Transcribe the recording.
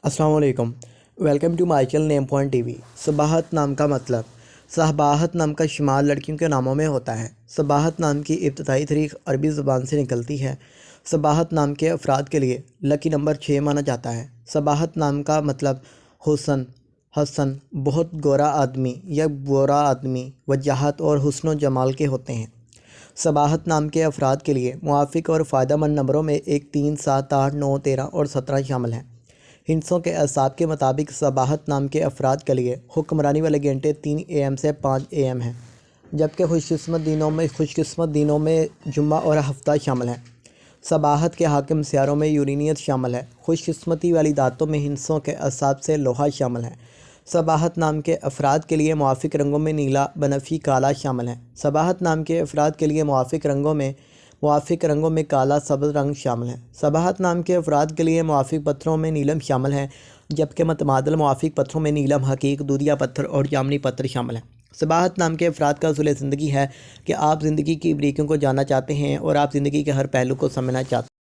السلام علیکم۔ Welcome to my channel name point TV وی۔ صباحت نام کا مطلب صباحت نام کا شمار لڑکیوں کے ناموں میں ہوتا ہے۔ صباحت نام کی ابتدائی تاریخ عربی زبان سے نکلتی ہے۔ صباحت نام کے افراد کے لیے لکی نمبر 6 مانا جاتا ہے۔ صباحت نام کا مطلب حسن بہت گورا آدمی یا گورا آدمی، وجاہت اور حسن و جمال کے ہوتے ہیں۔ صباحت نام کے افراد کے لیے موافق اور فائدہ مند نمبروں میں 1، 3، 7، 8، 9، 13 اور 17 شامل ہیں۔ ہندسوں کے اعصاب کے مطابق صباحت نام کے افراد کے لیے حکمرانی والے گھنٹے 3 AM سے 5 AM ہیں، جبکہ خوش قسمت دنوں میں جمعہ اور ہفتہ شامل ہیں۔ صباحت کے حاکم سیاروں میں یورینیس شامل ہے۔ خوش قسمتی والی دھاتوں میں ہندسوں کے اعصاب سے لوہا شامل ہے۔ صباحت نام کے افراد کے لیے موافق رنگوں میں نیلا، بنفشی، کالا شامل ہیں۔ صباحت نام کے افراد کے لیے موافق رنگوں میں کالا، سبز رنگ شامل ہیں۔ صباحت نام کے افراد کے لیے موافق پتھروں میں نیلم شامل ہیں، جبکہ متبادل موافق پتھروں میں نیلم، حقیق، دودھیا پتھر اور جامنی پتھر شامل ہیں۔ صباحت نام کے افراد کا اصول زندگی ہے کہ آپ زندگی کی باریکیوں کو جاننا چاہتے ہیں اور آپ زندگی کے ہر پہلو کو سمجھنا چاہتے ہیں۔